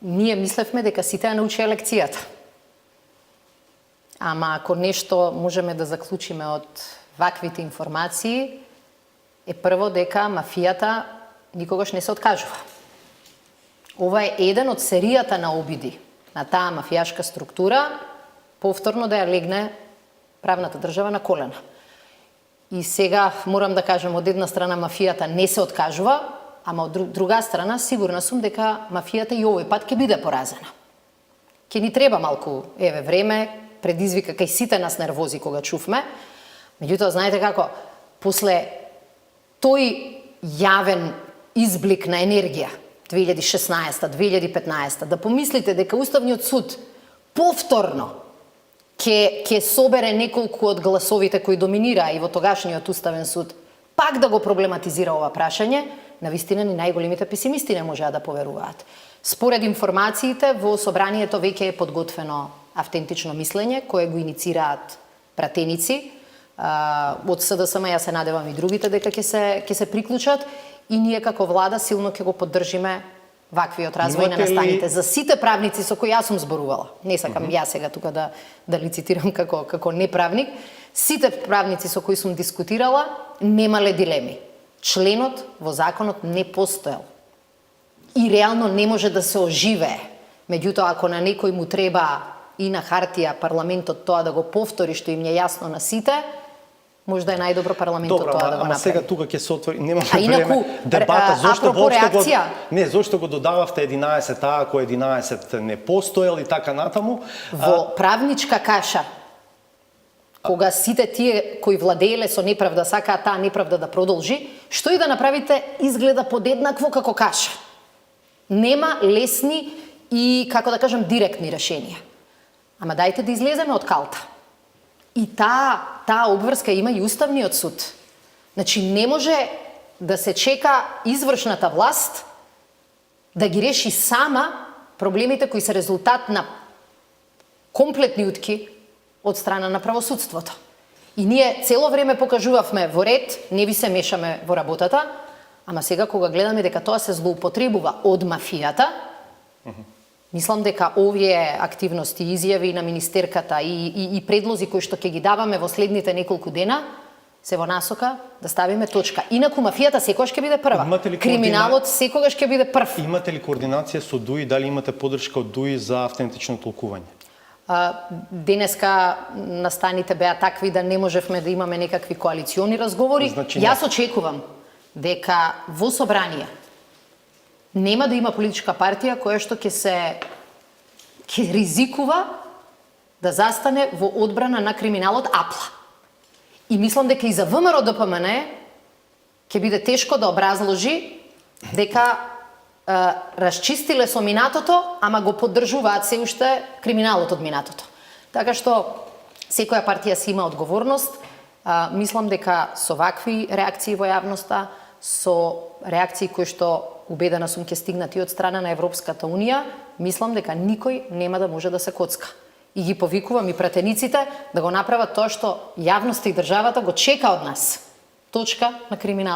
Ние мислевме дека сите ја научија лекцијата. Ама ако нешто можеме да заклучиме од ваквите информации, е прво дека мафијата никогаш не се откажува. Ова е еден од серијата на обиди на таа мафијашка структура повторно да ја легне правната држава на колена. И сега морам да кажам, од една страна мафијата не се откажува, ама од друга страна сигурна сум дека мафијата и овој пат ќе биде поразена. Ќе ни треба малку време, предизвика кај сите нас нервози кога чувме. Меѓутоа, знаете како, после тој јавен изблик на енергија 2016-2015, да помислите дека Уставниот суд повторно ќе собере неколку од гласовите кои доминираа и во тогашниот Уставен суд, пак да го проблематизира ова прашање, навистина ни најголемите песимисти не можеа да поверуваат. Според информациите, во собранието веќе е подготвено автентично мислење, кое го иницираат пратеници. Од СДСМ ја се надевам и другите дека ќе се приклучат и ние како влада силно ќе го поддржиме ваквиот развој на настаните. За сите правници со кои јас сум зборувала, не сакам јас сега тука да лицитирам како неправник, сите правници со кои сум дискутирала немале дилеми. Членот во законот не постоел и реално не може да се оживее. Меѓутоа, ако на некој му треба и на хартија парламентот тоа да го повтори што им е јасно на сите, можда е најдобро парламентот тоа да го направи. Ама сега тука ќе се отвори, немаме време дебата зошто зошто го додававте 11 ако 11 не постоел и така натаму. Во правничка каша, кога сите тие кои владееле со неправда сакаат таа неправда да продолжи, што и да направите изгледа подеднакво како каша. Нема лесни и, како да кажам, директни решенија. Ама дајте да излеземе од калта. И таа обврска има и Уставниот суд. Значи, не може да се чека извршната власт да ги реши сама проблемите кои се резултат на комплетни утки од страна на правосудството. И ние цело време покажувавме во ред, не ви се мешаме во работата, ама сега кога гледаме дека тоа се злоупотребува од мафијата, мислам дека овие активности, изјави на министерката и предлози кои што ќе ги даваме во следните неколку дена, се во насока да ставиме точка. Инаку мафијата секогаш ќе биде прва. Криминалот секогаш ќе биде прв. Имате ли координација со ДУИ, дали имате поддршка од ДУИ за автентично толкување? Денеска настаните беа такви да не можевме да имаме некакви коалициони разговори. Значи, јас очекувам дека во собрание нема да има политичка партија која што ќе ризикува да застане во одбрана на криминалот апла. И мислам дека и за ВМРО ДПМН ќе биде тешко да образложи дека расчистиле со минатото, ама го поддржуваат се уште криминалот од минатото. Така што секоја партија си има одговорност. Мислам дека со вакви реакции во јавноста, со реакции кои што убедена сум ќе стигнат и од страна на Европската Унија, мислам дека никој нема да може да се коцка. И ги повикувам и пратениците да го направат тоа што јавноста и државата го чека од нас. Точка на криминалот.